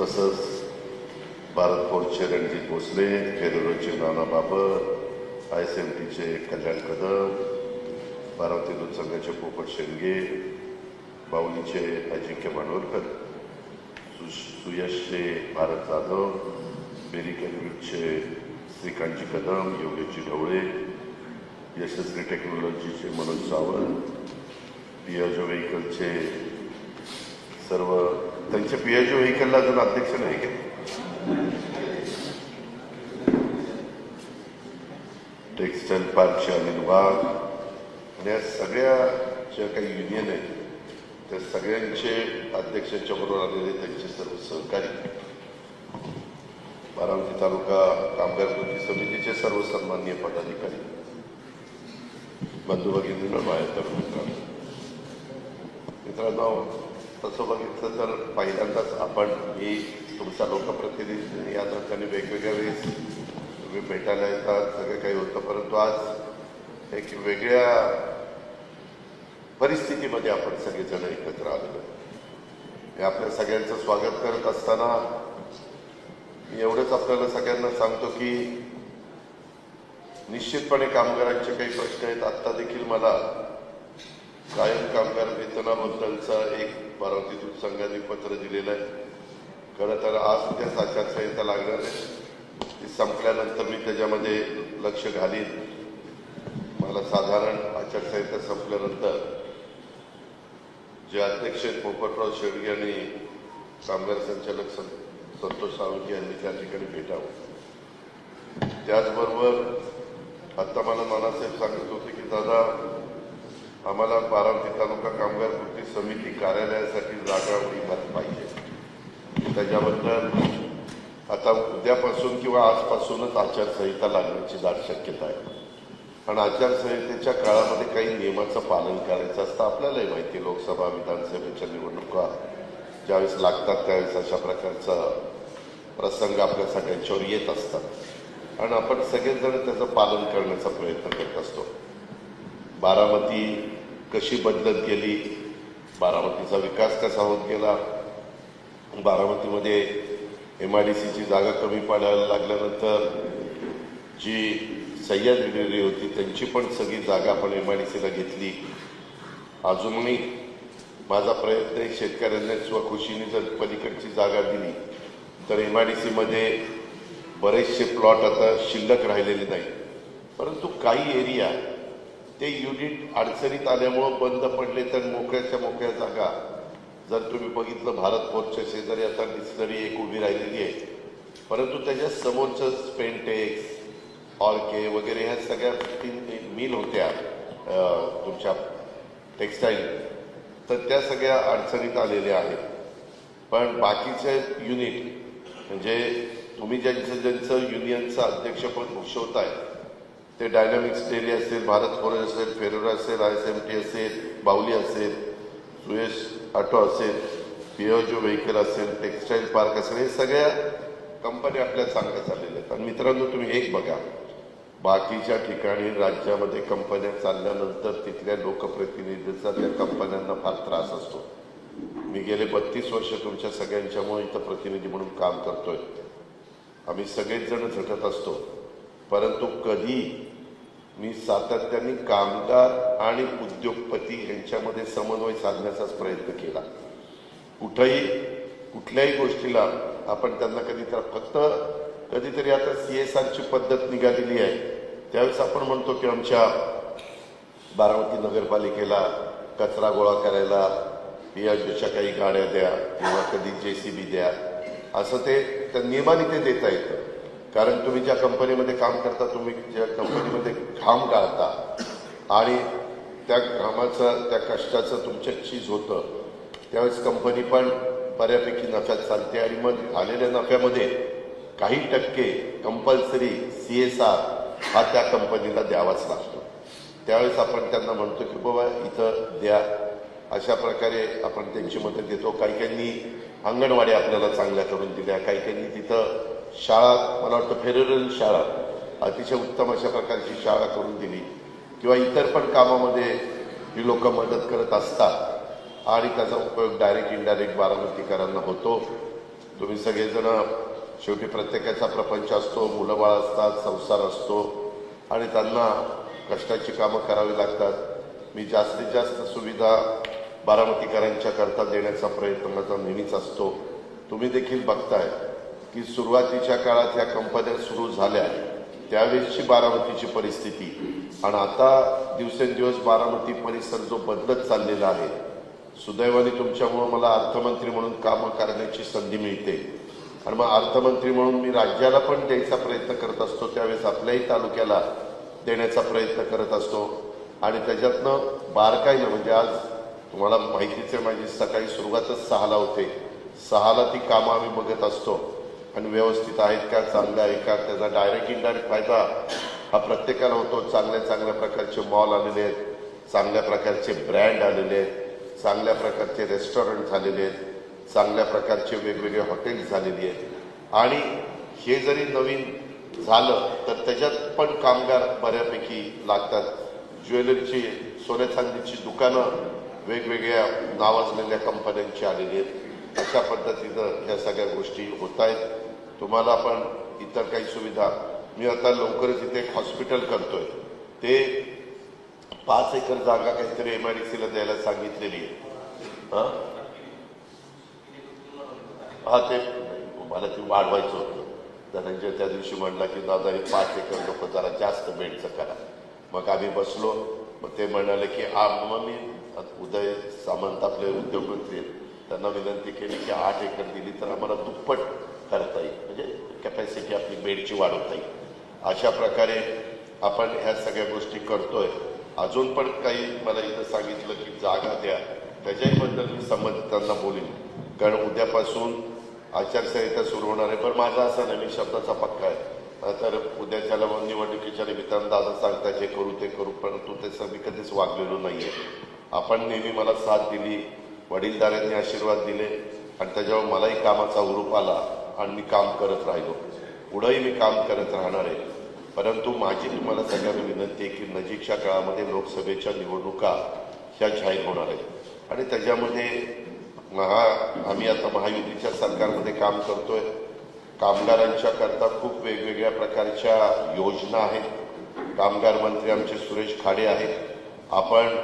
तसंच भारत फोर्सचे रणजित भोसले, फेरोचे नाना बाबर, ISMTचे कल्याण कदम, बारामती दूध संघाचे पोपट शेंडगे, बाहुलीचे अजिंक्य भांडवलकर, सुयशचे भारत जाधव, बेरी कॅलिमिटचे श्रीकांतजी कदम, योगेशजी ढवळे, यशस्वी टेक्नॉलॉजीचे मनोज सावंत, पियाजो व्हेकलचे सर्व त्यांचे पियाजो व्हेकलला अजून अध्यक्ष नाही का? टेक्स्टाईल पार्कचे अनिल वाघ आणि या सगळ्या ज्या काही युनियन आहेत त्या सगळ्यांचे अध्यक्षांच्या बरोबर आलेले त्यांचे सर्व सहकारी, बारामती तालुका कामगार कृती समितीचे सर्व सन्माननीय पदाधिकारी, बंधू भगिनींना, माझ्या मित्रांनो, तसं बघितलं तर पहिल्यांदाच आपण ही तुमचा लोकप्रतिनिधी या ठिकाणी वेगवेगळ्या वेळेस तुम्ही भेटायला येतात, सगळं काही होतं, परंतु आज एक वेगळ्या परिस्थितीमध्ये आपण सगळेजण एकत्र आलेलो. मी आपल्या सगळ्यांचं स्वागत करत असताना मी एवढंच आपल्याला सगळ्यांना सांगतो की निश्चितपणे कामगारांचे काही प्रश्न आहेत. आत्ता देखील मला कायम कामगार वेतनाबद्दलचा एक बारामती दूध संघाने पत्र दिलेलं आहे. खरं तर आज उद्याच आचारसंहिता लागणार आहे, ती संपल्यानंतर मी त्याच्यामध्ये लक्ष घालीन. मला साधारण आचारसंहिता संपल्यानंतर जे अध्यक्ष आहेत पोपटराव शेडगे आणि कामगार संचालक संतोष सावंत यांनी त्या ठिकाणी भेटावं. त्याचबरोबर आता मला नानासाहेब सांगत होते की दादा, आम्हाला बारामती तालुका कामगार कृती समिती कार्यालयासाठी जागा पाहिजे. त्याच्याबद्दल आता उद्यापासून किंवा आजपासूनच आचारसंहिता लागण्याची दाट शक्यता आहे. पण आचारसंहितेच्या काळामध्ये काही नियमाचं पालन करायचं असतं. आपल्यालाही माहिती, लोकसभा विधानसभेच्या निवडणुका ज्यावेळेस लागतात त्यावेळेस अशा प्रकारचा प्रसंग आपल्या सगळ्यांच्यावर येत असतात आणि आपण सगळेजण त्याचं पालन करण्याचा प्रयत्न करत असतो. बारामती कशी बदलत गेली, बारामतीचा विकास कसा होत गेला, बारामतीमध्ये MIDCची जागा कमी पडायला लागल्यानंतर जी सह्याद्री डेअरी होती त्यांची पण सगळी जागा आपण MIDCला घेतली. अजूनही माझा प्रयत्न आहे, शेतकऱ्यांना स्वखुशीने जर पलीकडची जागा दिली तर MIDCमध्ये बरेचसे प्लॉट आता शिल्लक राहिलेले नाही, परंतु काही एरिया ते युनिट अडचणीत आल्यामुळं बंद पडले तर मोकळ्याच्या मोकळ्या जागा, जर तुम्ही बघितलं भारत फोर्सच्या शेजारी आता डिस्लरी एक उभी राहिलेली आहे, परंतु त्याच्या समोरचं स्पेंटेक्स, ऑर्के वगैरे ह्या सगळ्या 3 मिल होत्या तुमच्या टेक्स्टाईल, तर त्या सगळ्या अडचणीत आलेल्या आहेत. पण बाकीचे युनिट म्हणजे तुम्ही ज्यांचं युनियनचं अध्यक्षपद भूषवताय ते डायनामिक्स डेअरी असेल, भारत फोर्स असेल, फेरोरा असेल, ISMT असेल, बाहुली असेल, सुयश ऑटो असेल, पियाजो व्हेकल असेल, टेक्स्टाईल पार्क असेल, हे सगळ्या कंपन्या आपल्या चांगल्या चाललेल्या आहेत. आणि मित्रांनो, तुम्ही एक बघा, बाकीच्या ठिकाणी राज्यामध्ये कंपन्या चालल्यानंतर तिथल्या लोकप्रतिनिधीचा त्या कंपन्यांना फार त्रास असतो. मी गेले 32 वर्ष तुमच्या सगळ्यांच्यामुळे इथं प्रतिनिधी म्हणून काम करतोय. आम्ही सगळेच जण झटत असतो, परंतु कधी मी सातत्याने कामगार आणि उद्योगपती यांच्यामध्ये समन्वय साधण्याचाच प्रयत्न केला. कुठल्याही गोष्टीला आपण त्यांना फक्त कधीतरी आता CSRची पद्धत निघालेली आहे, त्यावेळेस आपण म्हणतो की आमच्या बारामती नगरपालिकेला कचरा गोळा करायला पियाजोच्या काही गाड्या द्या किंवा कधी JCB द्या, असं ते त्या नियमाने ते देता येतं. कारण तुम्ही ज्या कंपनीमध्ये काम करता, तुम्ही ज्या कंपनीमध्ये घाम गाळता आणि त्या घामाचं त्या कष्टाचं तुमच्या चीज होतं, त्यावेळेस कंपनी पण बऱ्यापैकी नफ्यात चालते आणि मग आलेल्या नफ्यामध्ये काही टक्के कंपल्सरी CSR हा त्या कंपनीला द्यावाच लागतो. त्यावेळेस आपण त्यांना म्हणतो की बाबा इथं द्या, अशा प्रकारे आपण त्यांची मदत देतो. काही काहींनी अंगणवाडी आपल्याला चांगल्या करून दिल्या, काही काहींनी तिथं शाळा, मला वाटतं फेडरल शाळा, अतिशय उत्तम अशा प्रकारची शाळा करून दिली किंवा इतर पण कामामध्ये ही लोक मदत करत असतात आणि त्याचा उपयोग डायरेक्ट इनडायरेक्ट बारामतीकरांना होतो. तुम्ही सगळेजण शेवटी प्रत्येकाचा प्रपंच असतो, मुलं बाळ असतात, संसार असतो आणि त्यांना कष्टाची कामं करावी लागतात. मी जास्तीत जास्त सुविधा बारामतीकरांच्या करता देण्याचा प्रयत्न माझा नेहमीच असतो. तुम्ही देखील बघताय की सुरुवातीच्या काळात ह्या कंपन्या सुरू झाल्या त्यावेळेसची बारामतीची परिस्थिती आणि आता दिवसेंदिवस बारामती परिसर जो बदलत चाललेला आहे. सुदैवाने तुमच्यामुळं मला अर्थमंत्री म्हणून कामं करण्याची संधी मिळते आणि मग अर्थमंत्री म्हणून मी राज्याला पण द्यायचा प्रयत्न करत असतो. त्यावेळेस आपल्याही तालुक्याला देण्याचा प्रयत्न करत असतो आणि त्याच्यातनं बारकाईनं म्हणजे आज तुम्हाला माहितीच आहे माझी सकाळी सुरुवातच 6ला होते. 6ला ती कामं आम्ही बघत असतो आणि व्यवस्थित आहेत का, चांगलं आहे का, त्याचा डायरेक्ट इनडायरेक्ट फायदा हा प्रत्येकाला होतो. चांगल्या प्रकारचे मॉल आलेले आहेत, चांगल्या प्रकारचे ब्रँड आलेले आहेत, चांगल्या प्रकारचे रेस्टॉरंट झालेले आहेत, चांगल्या प्रकारचे वेगवेगळे हॉटेल्स झालेली आहेत आणि हे जरी नवीन झालं तर त्याच्यात पण कामगार बऱ्यापैकी लागतात. ज्वेलरीची, सोन्या चांदीची दुकानं वेगवेगळ्या नावाजलेल्या कंपन्यांची आलेली आहेत. अशा पद्धतीनं ह्या सगळ्या गोष्टी होत आहेत. तुम्हाला पण इतर काही सुविधा, मी आता लवकरच इथे एक हॉस्पिटल करतोय. ते 5 एकर जागा काहीतरी MIDCला द्यायला सांगितलेली आहे. हा ते मला ती वाढवायचं होतं. धनंजय त्या दिवशी म्हणला की दादा हे 5 एकर लोक जरा जास्त बेडचं करा. मग आम्ही बसलो. मग ते म्हणाले की मग मी उदय सामंत आपले उद्योगमंत्री त्यांना विनंती केली की 8 एकर दिली तर आम्हाला दुप्पट करता येईल, म्हणजे कॅपॅसिटी आपली बेडची वाढवता येईल. अशा प्रकारे आपण ह्या सगळ्या गोष्टी करतोय. अजून पण काही मला इथं सांगितलं की जागा द्या, त्याच्याहीबद्दल मी संबंधितांना बोलीन. कारण उद्यापासून आचारसंहिता सुरू होणार आहे. पण माझा असा नाही, मी शब्दाचा पक्का आहे. तर उद्याच्याला निवडणुकीच्या निमित्तानं दादा सांगतात हे करू ते करू, परंतु त्याचं मी कधीच वागलेलो नाही आहे. आपण नेहमी मला साथ दिली, वडीलधाऱ्यांनी आशीर्वाद दिले आणि त्याच्यावर मलाही कामाचा हुरूप आला आणि मी काम करत राहिलो. पुढंही मी काम करत राहणार आहे. परंतु माझी तुम्हाला सगळ्यांना विनंती आहे की नजीकच्या काळामध्ये लोकसभेच्या निवडणुका ह्या जाहीर होणार आहेत आणि त्याच्यामध्ये आम्ही आता महायुतीच्या सरकारमध्ये काम करतोय. कामगारांच्या करता खूप वेगवेगळ्या प्रकारच्या योजना आहेत. कामगार मंत्री आमचे सुरेश खाडे आहेत. आपण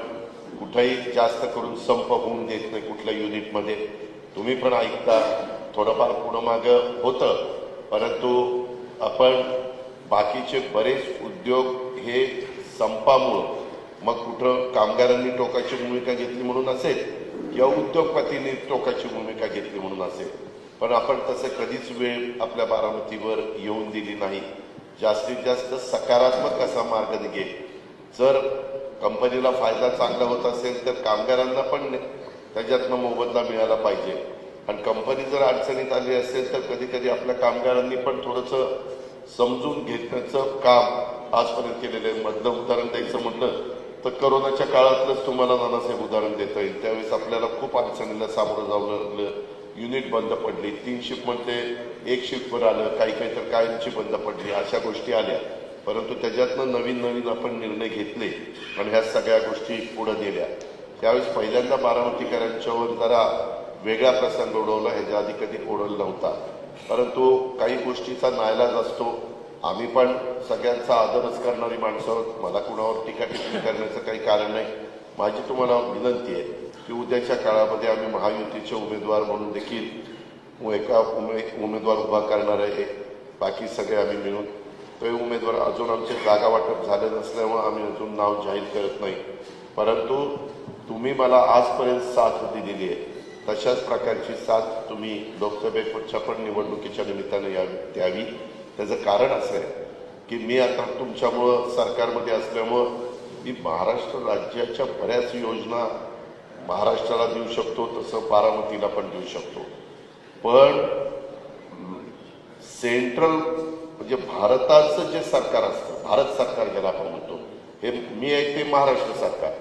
कुठेही जास्त करून संप होऊन देत नाही कुठल्या युनिटमध्ये. तुम्ही पण ऐकता, थोडंफार पुढं मागं होतं, परंतु आपण बाकीचे बरेच उद्योग हे संपामुळं मग कुठं कामगारांनी टोकाची भूमिका घेतली म्हणून असेल किंवा उद्योगपतींनी टोकाची भूमिका घेतली म्हणून असेल, पण आपण तसं कधीच वेळ आपल्या बारामतीवर येऊन दिली नाही. जास्तीत जास्त सकारात्मक असा मार्ग निघे. जर कंपनीला फायदा चांगला होत असेल तर कामगारांना पण त्याच्यातनं मोबदला मिळाला पाहिजे. आणि कंपनी जर अडचणीत आली असेल तर कधी कधी आपल्या कामगारांनी पण थोडंसं समजून घेण्याचं काम आजपर्यंत केलेलं आहे. मधलं उदाहरण द्यायचं म्हटलं तर करोनाच्या काळातलंच तुम्हाला नानासाहेब उदाहरण देता येईल. त्यावेळेस आपल्याला खूप अडचणीला सामोरं जावं लागलं. युनिट बंद पडली, 3 शिफ्टमध्ये 1 शिफ्टवर आलं, काही तर कायमची बंद पडली, अशा गोष्टी आल्या. परंतु त्याच्यातनं नवीन आपण निर्णय घेतले आणि ह्या सगळ्या गोष्टी पुढे नेल्या. त्यावेळेस पहिल्यांदा बारामतीकरांच्यावर जरा वेगळा प्रसंग ओढवला, ह्याच्या आधी कधी ओढवला नव्हता. परंतु काही गोष्टीचा नाईलाज असतो. आम्ही पण सगळ्यांचा आदरच करणारी माणसं आहोत. मला कुणावर टीका टिप्पणी करण्याचं काही कारण नाही. माझी तुम्हाला विनंती आहे की उद्याच्या काळामध्ये आम्ही महायुतीचे उमेदवार म्हणून देखील एका उमेदवार उभा करणार आहे. बाकी सगळे आम्ही मिळून तो उमेदवार अजून आमचे जागा वाटप झाले नसल्यामुळे आम्ही अजून नाव जाहीर करत नाही. परंतु तुम्ही मला आजपर्यंत साथ दिलेली आहे, तशाच प्रकारची साथ तुम्ही लोकसभेच्या पण निवडणुकीच्या निमित्तानं द्यावी. त्याचं कारण असं आहे की मी आता तुमच्यामुळं सरकारमध्ये असल्यामुळं मी महाराष्ट्र राज्याच्या बऱ्याच योजना महाराष्ट्राला देऊ शकतो, तसं बारामतीला पण देऊ शकतो. पण सेंट्रल म्हणजे भारताचं जे सरकार असतं, भारत सरकार ज्याला आपण म्हणतो, हे मी आहे ते महाराष्ट्र सरकार,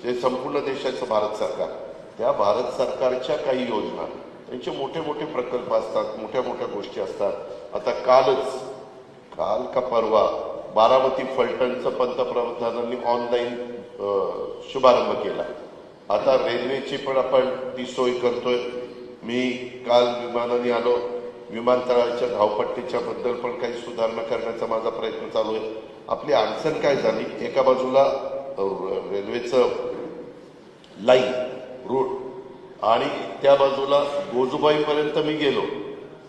जे संपूर्ण देशाचं भारत सरकार, त्या भारत सरकारच्या काही योजना, त्यांचे मोठे प्रकल्प असतात, मोठ्या गोष्टी असतात. आता काल का परवा बारामती फलटणचं पंतप्रधानांनी ऑनलाईन शुभारंभ केला. आता रेल्वेची पण आपण ती सोय करतोय. मी काल विमानाने आलो, विमानतळाच्या धावपट्टीच्या बद्दल पण काही सुधारणा करण्याचा माझा प्रयत्न चालू आहे. आपली अडचण काय झाली, एका बाजूला रेल्वेचं लाईन रूट आणि त्या बाजूला गोजूबाईपर्यंत मी गेलो,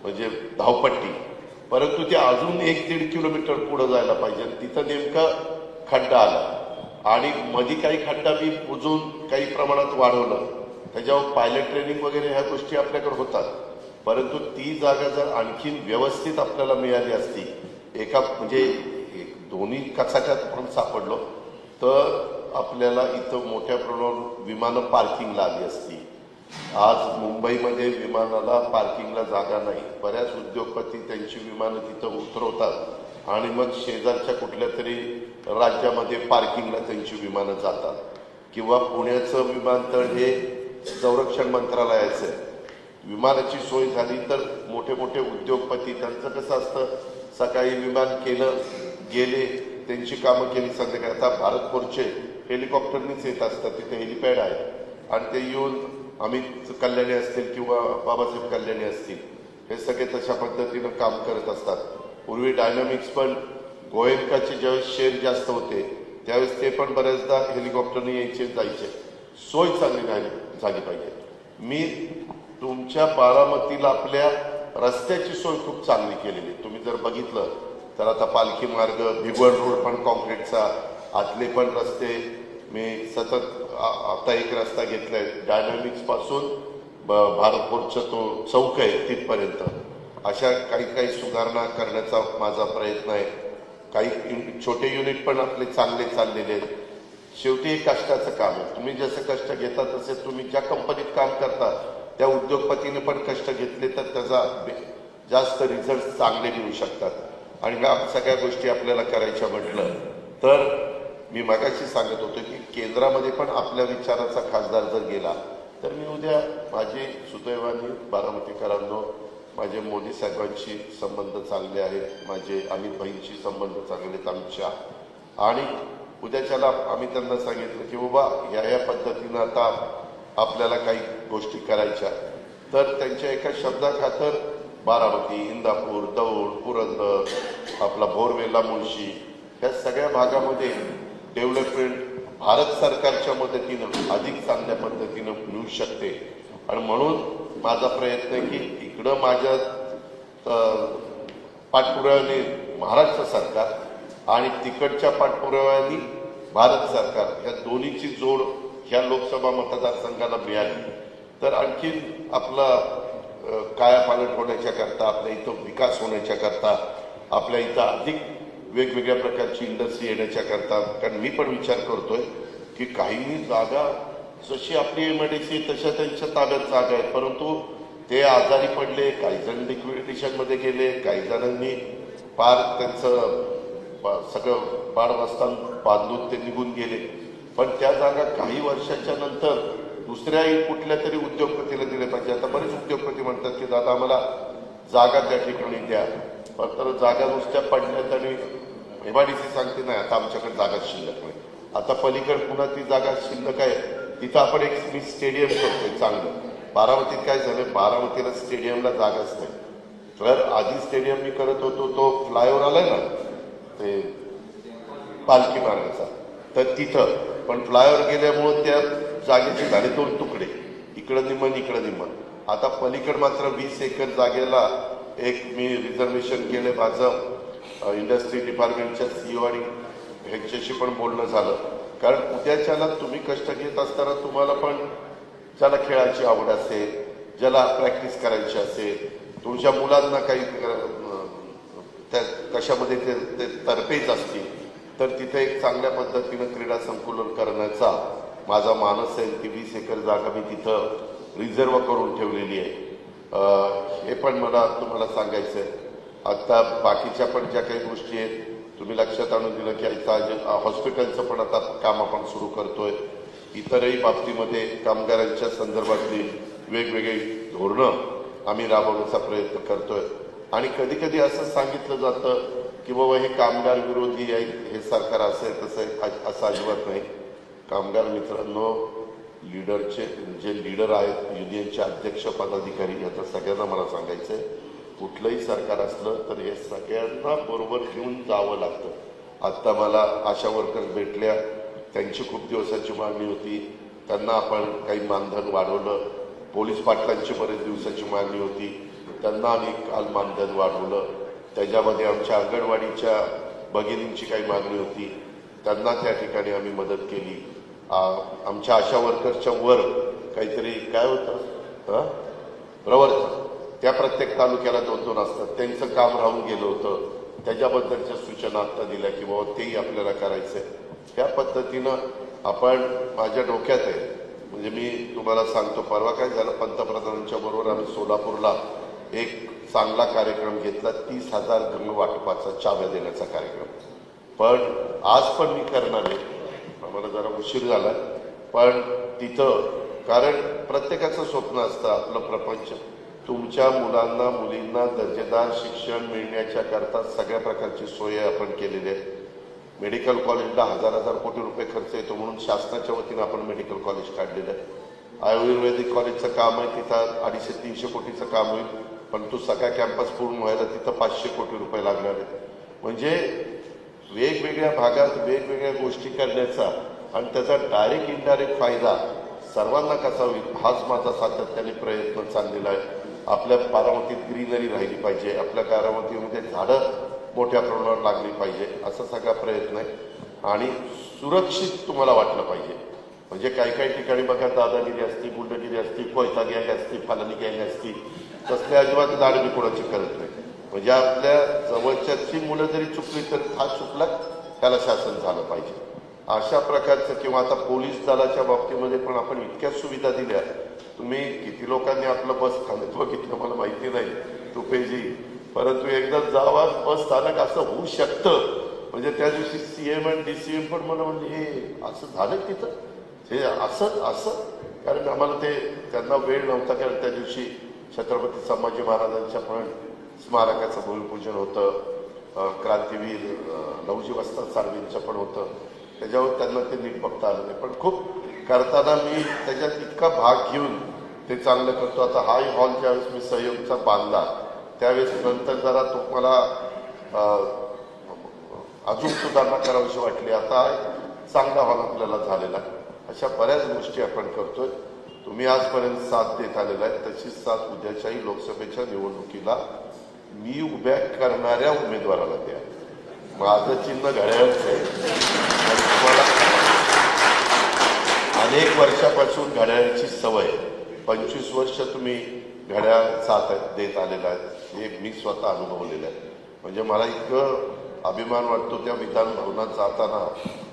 म्हणजे धावपट्टी, परंतु ते अजून 1-1.5 किलोमीटर पुढे जायला पाहिजे. तिथं नेमका खड्डा आला आणि मध्ये काही खड्डा मी बुजून काही प्रमाणात वाढवलं. त्याच्यावर पायलट ट्रेनिंग वगैरे ह्या गोष्टी आपल्याकडे होतात, परंतु ती जागा जर आणखीन व्यवस्थित आपल्याला मिळाली असती, एका म्हणजे दोन्ही कचाट्यात पण सापडलो तर आपल्याला इथं मोठ्या प्रमाणावर विमानं पार्किंगला आली असती. आज मुंबईमध्ये विमानाला पार्किंगला जागा नाही. बऱ्याच उद्योगपती त्यांची विमानं तिथं उतरवतात आणि मग शेजारच्या कुठल्या तरी राज्यामध्ये पार्किंगला त्यांची विमानं जातात. किंवा पुण्याचं विमानतळ हे संरक्षण मंत्रालयाचं आहे. विमानाची सोय झाली तर मोठे मोठे उद्योगपती, त्यांचं कसं असतं, सकाळी विमान केलं, गेले, त्यांची कामं केली, संध्याकाळी. आता भारत फोर्सचे हेलिकॉप्टरनीच येत असतात, तिथे हेलिपॅड आहे आणि ते येऊन अमित कल्याणी असतील किंवा बाबासाहेब कल्याणी असतील, हे सगळे तशा पद्धतीनं काम करत असतात. पूर्वी डायनामिक्स पण गोयंकाचे ज्यावेळेस शेअर जास्त होते त्यावेळेस ते पण बऱ्याचदा हेलिकॉप्टरने यायचे जायचे. सोय चांगली झाली पाहिजे. मी तुमच्या बारामतीला आपल्या रस्त्याची सोय खूप चांगली केलेली. तुम्ही जर बघितलं तर आता पालखी मार्ग, भिगवण रोड पण कॉन्क्रीटचा, आतले पण रस्ते मी सतत, आता एक रस्ता घेतलाय डायनामिक्स पासून भारत फोर्सचा तो चौक आहे तिथपर्यंत. अशा काही सुधारणा करण्याचा माझा प्रयत्न आहे. काही छोटे युनिट पण आपले चांगले चाललेले आहेत. शेवटी हे कष्टाचं काम आहे. तुम्ही जसं कष्ट घेता तसे तुम्ही ज्या कंपनीत काम करता त्या उद्योगपतीने पण कष्ट घेतले तर त्याचा जास्त रिझल्ट चांगले मिळू शकतात. आणि ह्या सगळ्या गोष्टी आपल्याला करायच्या म्हटलं तर मी मगाशी सांगत होतो की केंद्रामध्ये पण आपल्या विचाराचा खासदार जर गेला तर मी उद्या, माझे सुदैवाने बारामतीकरांनो, माझे मोदी साहेबांशी संबंध चांगले आहेत, माझे अमित भाईंशी संबंध चांगले आहेत आमच्या. आणि उद्याच्याला आम्ही त्यांना सांगितलं की बाबा या पद्धतीनं आता आपल्याला काही गोष्टी करायच्या, तर त्यांच्या एका शब्दाखातर बारामती, इंदापूर, दौंड, पुरंदर, आपला भोरवेला, मुळशी, या सगळ्या भागामध्ये डेव्हलपमेंट भारत सरकारच्या मदतीनं अधिक चांगल्या पद्धतीनं मिळू शकते. आणि म्हणून माझा प्रयत्न आहे की इकडं माझ्या पाठपुराव्याने महाराष्ट्र सरकार आणि तिकडच्या पाठपुराव्याने भारत सरकार, या दोन्हीची जोड ह्या लोकसभा मतदारसंघाला मिळाली तर आणखी आपला कायापालट होण्याच्या करता, आपल्या इथं विकास होण्याच्या करता, आपल्या इथं अधिक वेगवेगळ्या प्रकारची इंडस्ट्री येण्याच्या करता. कारण मी पण विचार करतोय की काहींनी जागा, जशी आपली एमआयडीसी तशा त्यांच्या ताब्यात जागा आहेत, परंतु ते आजारी पडले, काही जण लिक्विडेशनमध्ये गेले, काही जणांनी पार त्यांचं सगळं बाळबस्तान बांधून ते निघून गेले. पण त्या जागा काही वर्षाच्या नंतर दुसऱ्याही कुठल्या तरी उद्योगपतीला दिले पाहिजे. आता बरेच उद्योगपती म्हणतात की दादा आम्हाला जागा त्या ठिकाणी द्या, पण तर जागा नुसत्या पडल्यात आणि एमआयडीसी सांगते नाही आता आमच्याकडे जागा शिल्लक नाही. आता पलीकडे पुन्हा ती जागा शिल्लक आहे, तिथं आपण एक मी स्टेडियम करतोय चांगलं. बारामतीत काय झालं, बारामतीला स्टेडियमला जागाच नाही. तर आधी स्टेडियम मी करत होतो, तो फ्लायओव्हर आलाय ना ते पालखी मार्गाचा, तर तिथं पण फ्लायओव्हर गेल्यामुळं त्या जागेचे झाले 2 तुकडे, इकडं निम्मन इकडं निम्मन. आता पलीकड मात्र 20 एकर जागेला एक मी रिझर्वेशन केले. माझं इंडस्ट्री डिपार्टमेंटच्या सीईओ आणि ह्यांच्याशी पण बोलणं झालं. कारण उद्याच्याला तुम्ही कष्ट घेत असताना तुम्हाला पण ज्याला खेळाची आवड असेल, ज्याला प्रॅक्टिस करायची असेल, तुमच्या मुलांना काही त्या कशामध्ये ते तरपेच असतील, तर तिथे एक चांगल्या पद्धतीनं क्रीडा संकुलन करण्याचा माझा मानस आहे. ती 20 एकर जागा मी तिथं रिझर्व करून ठेवलेली आहे. हे पण मला तुम्हाला सांगायचं आहे. आता बाकीच्या पण ज्या काही गोष्टी आहेत तुम्ही लक्षात आणून दिलं की हॉस्पिटलचं पण आता काम आपण सुरू करतोय. इतरही बाबतीमध्ये कामगारांच्या संदर्भातली वेगवेगळी धोरणं आम्ही राबवण्याचा प्रयत्न करतोय. आणि कधी कधी असं सांगितलं जातं की बाबा हे कामगार विरोधी आहे, हे सरकार असं आहे तसं आहे. असं अजिबात नाही. कामगार मित्रांनो, लीडरचे जे लीडर आहेत युनियनचे अध्यक्ष पदाधिकारी याचं सगळ्यांना मला सांगायचं आहे, कुठलंही सरकार असलं तर हे सगळ्यांना बरोबर घेऊन जावं लागतं. आत्ता मला आशा वर्कर्स भेटल्या, त्यांची खूप दिवसाची मागणी होती, त्यांना आपण काही मानधन वाढवलं. पोलीस पाटलांची बरेच दिवसाची मागणी होती, त्यांना आम्ही काल मानधन वाढवलं. त्याच्यामध्ये आमच्या अंगणवाडीच्या भगिनींची काही मागणी होती, त्यांना त्या ठिकाणी आम्ही मदत केली. आमच्या आशा वर्कर्सच्या वर काहीतरी काय होतं प्रवर्तन, त्या प्रत्येक तालुक्याला 2-2 असतात, त्यांचं काम राहून गेलं होतं, त्याच्याबद्दलच्या सूचना आत्ता दिल्या की बाबा तेही आपल्याला करायचं आहे. त्या पद्धतीनं आपण माझ्या डोक्यात आहे. म्हणजे मी तुम्हाला सांगतो, परवा काय झालं, पंतप्रधानांच्या बरोबर आम्ही सोलापूरला एक चांगला कार्यक्रम घेतला, 30,000 गंग वाटपाचा चाव्या देण्याचा कार्यक्रम. पण आज पण मी करणार आहे, आम्हाला जरा उशीर झाला, पण तिथं कारण प्रत्येकाचं स्वप्न असतं आपलं प्रपंच. तुमच्या मुलांना मुलींना दर्जेदार शिक्षण मिळण्याच्या करता सगळ्या प्रकारची सोय आपण केलेली आहे. मेडिकल कॉलेजला 1000 कोटी रुपये खर्च येतो म्हणून शासनाच्या वतीनं आपण मेडिकल कॉलेज काढलेलं आहे. आयुर्वेदिक कॉलेजचं काम आहे, तिथं 250-300 कोटीचं काम होईल, पण तो सगळा कॅम्पस पूर्ण व्हायला तिथं 500 कोटी रुपये लागणार आहेत. म्हणजे वेगवेगळ्या भागात वेगवेगळ्या गोष्टी करण्याचा आणि त्याचा डायरेक्ट इनडायरेक्ट फायदा सर्वांना कसा होईल हाच माझा सातत्याने प्रयत्न चाललेला आहे. आपल्या बारामतीत ग्रीनरी राहिली पाहिजे, आपल्या बारामतीमध्ये झाडं मोठ्या प्रमाणावर लागली पाहिजे, असा सगळा प्रयत्न आहे. आणि सुरक्षित तुम्हाला वाटलं पाहिजे. म्हणजे काही ठिकाणी बघा दादागिरी असती, गुंडगिरी असती, कोयता गँग असती, फलानी गँग असती, तसल्या अजिबात दाड मी कोणाची करत नाही. म्हणजे आपल्या जवळच्याची मुलं जरी चुकली तर हा चुकला त्याला शासन झालं पाहिजे, अशा प्रकारचं. किंवा आता पोलीस दलाच्या बाबतीमध्ये पण आपण इतक्या सुविधा दिल्या. तुम्ही किती लोकांनी आपलं बस स्थानक बघितलं मला माहिती नाही तुपेजी, परंतु एकदा जावा बस स्थानक असं होऊ शकतं. म्हणजे त्या दिवशी CM आणि DCM पण मला म्हणजे हे असं झालं तिथं, हे असं कारण आम्हाला ते त्यांना वेळ नव्हता. कारण त्या दिवशी छत्रपती संभाजी महाराजांच्या पण स्मारकाचं भूमिपूजन होतं, क्रांतीवीर लवजी वस्ताद साळवींचं पण होतं, त्याच्यावर त्यांना ते नीट बघता आलं नाही. पण खूप करताना मी त्याच्यात इतका भाग घेऊन ते चांगलं करतो. आता हा हॉल ज्यावेळेस मी सहयोगचा बांधला त्यावेळेस नंतर जरा तो मला अजून सुधारणा करावीशी वाटली. आता चांगला हॉल आपल्याला झालेला आहे. अशा बऱ्याच गोष्टी आपण करतोय. तुम्ही आजपर्यंत साथ देत आलेला आहे, तशीच साथ उद्याच्याही लोकसभेच्या निवडणुकीला मी उभ्या करणाऱ्या उमेदवाराला द्या. माझं चिन्ह घड्याळच आहे. तुम्हाला अनेक वर्षापासून घड्याळाची सवय, 25 वर्ष तुम्ही घड्याळ साथ देत आलेला आहे, हे मी स्वतः अनुभवलेलं आहे. म्हणजे मला इतकं अभिमान वाटतो त्या विधान भवनात जाताना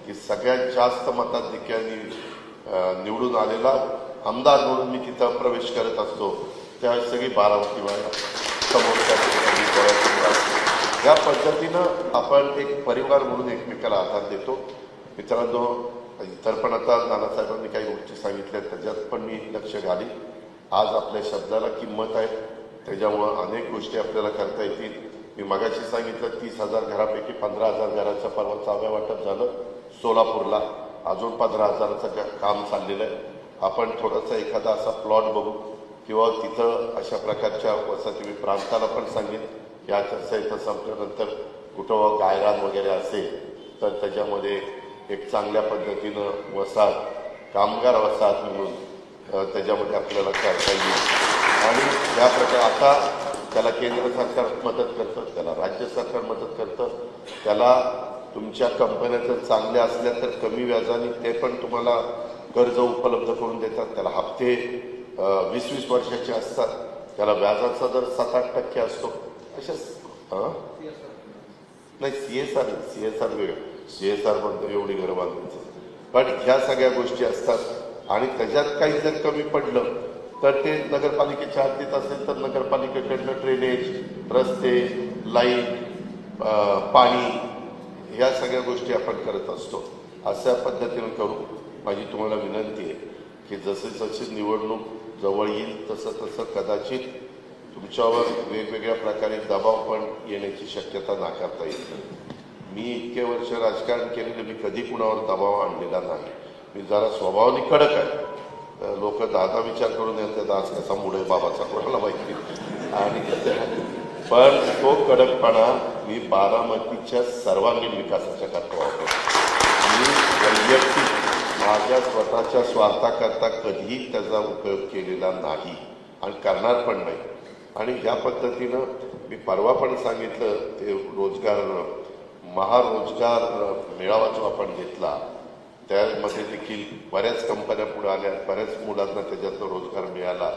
की सगळ्यात जास्त मताधिक्याने निवडून आलेला आमदार म्हणून मी तिथं प्रवेश करत असतो. त्यावेळेस सगळी बारामती समोरच्या या पद्धतीनं आपण एक परिवार म्हणून एकमेकाला आधार देतो. मित्रांनो, इतर पण आता नानासाहेबांनी काही गोष्टी सांगितल्या त्याच्यात पण मी लक्ष घालीन. आज आपल्या शब्दाला किंमत आहे, त्याच्यामुळं अनेक गोष्टी आपल्याला करता येतील. मी मगाशी सांगितलं 30,000 घरापैकी 15,000 घराचं परवा चाव्या वाटप झालं सोलापूरला, अजून 15,000चं काम चाललेलं आहे. आपण थोडासा एखादा असा प्लॉट बघू किंवा तिथं अशा प्रकारच्या वसती मी प्रांताला पण सांगेन की आज असं इथं संपल्यानंतर कुठं गायरान वगैरे असेल तर त्याच्यामध्ये एक चांगल्या पद्धतीनं वसाहत, कामगार वसाहत म्हणून त्याच्यामध्ये आपल्याला करता येईल. आणि या प्रकारे आता त्याला केंद्र सरकार मदत करतं, त्याला राज्य सरकार मदत करतं, त्याला तुमच्या कंपन्या जर चांगल्या असल्या तर कमी व्याजाने ते पण तुम्हाला कर्ज उपलब्ध करून देतात. त्याला हप्ते 20-20 वर्षाचे असतात, त्याला व्याजाचा दर 7-8% असतो. अशा नाही CSR वेगळं, CSR म्हणतो एवढी घरं बांधायचं, पण ह्या सगळ्या गोष्टी असतात. आणि त्याच्यात काही जर कमी पडलं तर ते नगरपालिकेच्या हद्दीत असेल तर नगरपालिकेकडनं ड्रेनेज, रस्ते, लाईट, पाणी ह्या सगळ्या गोष्टी आपण करत असतो. अशा पद्धतीनं करू. माझी तुम्हाला विनंती आहे की जशी निवडणूक जवळ येईल तसं कदाचित तुमच्यावर वेगवेगळ्या प्रकारे दबाव पण येण्याची शक्यता नाकारता येत नाही. मी इतके वर्ष राजकारण केलेलं, मी कधी कुणावर दबाव आणलेला नाही. मी जरा स्वभावाने कडक आहे, लोक दादा विचार करून येतात आज कसा मूड आहे बाबाचा कोणाला माहिती. आणि पण तो कडकपणा मी बारामतीच्या सर्वांगीण विकासाच्या करता वापरतो. मी वैयक्तिक माझ्या स्वतःच्या स्वार्थाकरता कधीही त्याचा उपयोग केलेला नाही आणि करणार पण नाही. आणि ह्या पद्धतीनं मी परवा पण सांगितलं ते रोजगार महारोजगार मेळावा जो आपण घेतला त्यामध्ये देखील बऱ्याच कंपन्या पुढे आल्या, बऱ्याच मुलांना त्याच्यातनं रोजगार मिळाला.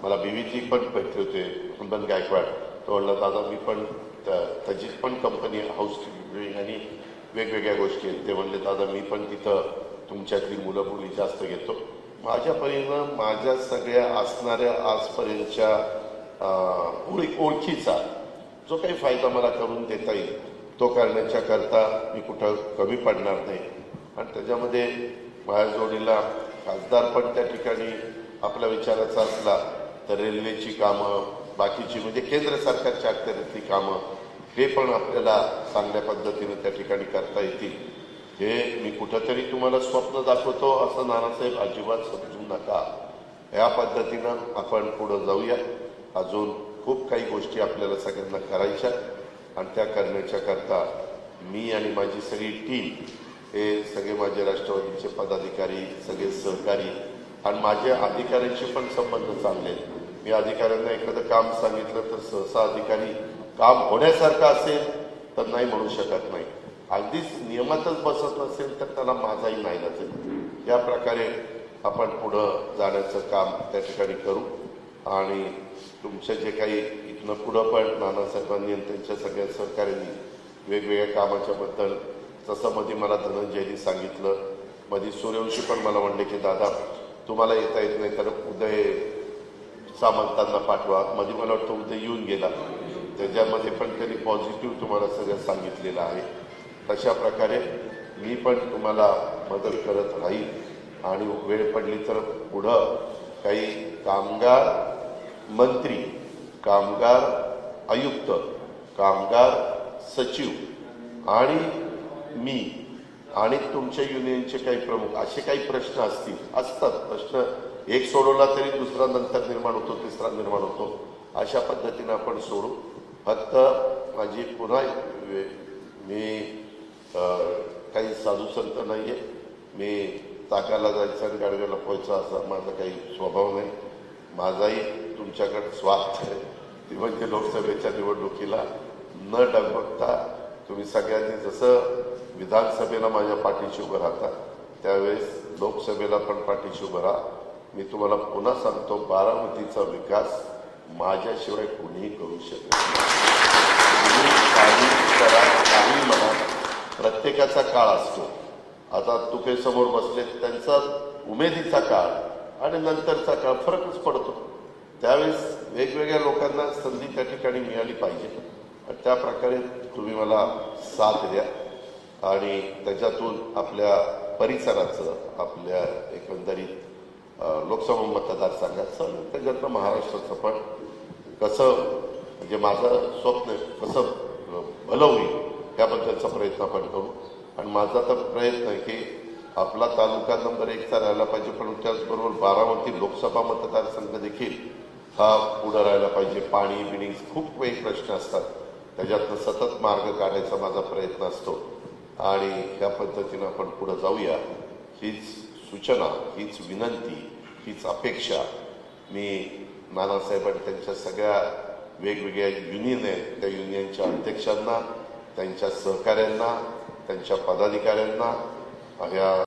मला बीव्हीजी पण भेटले होते कुंदन गायकवाड. तो म्हणला दादा मी पण त्याची पण कंपनी हाऊस बिल्डिंग आणि वेगवेगळ्या गोष्टी आहेत. ते म्हणले दादा मी पण तिथं तुमच्यातली मुलं मुली जास्त घेतो. माझ्या परीनं माझ्या सगळ्या असणाऱ्या आजपर्यंतच्या ओळखीचा जो काही फायदा मला करून देता येईल तो करण्याच्या करता मी कुठं कमी पडणार नाही. आणि त्याच्यामध्ये माझ्या जोडीला खासदार पण त्या ठिकाणी आपल्या विचाराचा असला तर रेल्वेची कामं बाकीची म्हणजे केंद्र सरकारच्या अखत्यारीतली कामं हे पण आपल्याला चांगल्या पद्धतीने त्या ठिकाणी करता येतील. हे मी कुठंतरी तुम्हाला स्वप्न दाखवतो असं नानासाहेब अजिबात समजू नका. या पद्धतीनं आपण पुढं जाऊया. अजून खूप काही गोष्टी आपल्याला सगळ्यांना करायच्या आणि त्या करण्याच्या करता मी आणि माझी सगळी टीम हे सगळे माझे राष्ट्रवादीचे पदाधिकारी सगळे सहकारी आणि माझ्या अधिकाऱ्यांचे पण संबंध चांगले आहेत. मी अधिकाऱ्यांना एखादं काम सांगितलं तर सहसा अधिकारी काम होण्यासारखं असेल तर नाही म्हणू शकत नाही. अगदीच नियमातच बसत नसेल तर त्याला माझाही नाही लागेल. या प्रकारे आपण पुढं जाण्याचं काम त्या ठिकाणी करू. आणि तुमचं जे काही इथनं पुढं पण नानासाहेबांनी आणि त्यांच्या सगळ्या सहकार्यांनी वेगवेगळ्या कामाच्या बद्दल जसं मध्ये मला धनंजयनी सांगितलं, मध्ये सूर्यवंशी पण मला म्हणले की दादा तुम्हाला येता येत नाही तर उदय सामंतांना पाठवा. मध्ये मला वाटतं उदय येऊन गेला, त्याच्यामध्ये पण त्यांनी पॉझिटिव्ह तुम्हाला सगळं सांगितलेलं आहे. तशा प्रकारे मी पण तुम्हाला मदत करत राहील. आणि वेळ पडली तर पुढं काही कामगार मंत्री, कामगार आयुक्त, कामगार सचिव आणि मी आणि तुमच्या युनियनचे काही प्रमुख असे काही प्रश्न असतात. प्रश्न एक सोडवला तरी दुसरा नंतर निर्माण होतो, तिसरा निर्माण होतो. अशा पद्धतीने आपण सोडू. फक्त माझी पुन्हा मी काही साधू संत नाही आहे. मी ताकाला जायचं आणि गाडव्या लपवायचं असा माझा काही स्वभाव नाही. माझाही तुमच्याकडे स्वार्थ आहे. ती म्हणजे लोकसभेच्या निवडणुकीला न डगमगता तुम्ही सगळ्यांनी जसं विधानसभेला माझ्या पाठीशी उभं राहता त्यावेळेस लोकसभेला पण पाठीशी उभं राहा. मी तुम्हाला पुन्हा सांगतो बारामतीचा विकास माझ्याशिवाय कोणीही करू शकत नाही. काही म्हणा, प्रत्येकाचा काळ असतो. आता तुके समोर बसले त्यांचा उमेदीचा काळ आणि नंतरचा काळ फरकच पडतो. त्यावेळेस वेगवेगळ्या लोकांना संधी त्या ठिकाणी मिळाली पाहिजे. त्या प्रकारे तुम्ही मला साथ द्या आणि त्याच्यातून आपल्या परिसराचं आपल्या एकंदरीत लोकसभा मतदारसंघाचं त्याच्यातनं महाराष्ट्राचं पण कसं म्हणजे माझं स्वप्न कसं भलं होईल त्याबद्दलचा प्रयत्न आपण करू. आणि माझा तर प्रयत्न आहे की आपला तालुका नंबर 1चा राहायला पाहिजे, पण त्याचबरोबर बारामती लोकसभा मतदारसंघ देखील हा पुढं राहायला पाहिजे. पाणी बिणी खूप काही प्रश्न असतात, त्याच्यातनं सतत मार्ग काढायचा माझा प्रयत्न असतो. आणि या पद्धतीनं आपण पुढं जाऊया. हीच सूचना, हीच विनंती, हीच अपेक्षा मी नानासाहेब आणि त्यांच्या सगळ्या वेगवेगळ्या युनियन आहेत त्या युनियनच्या अध्यक्षांना, त्यांच्या सहकाऱ्यांना, त्यांच्या पदाधिकाऱ्यांना, या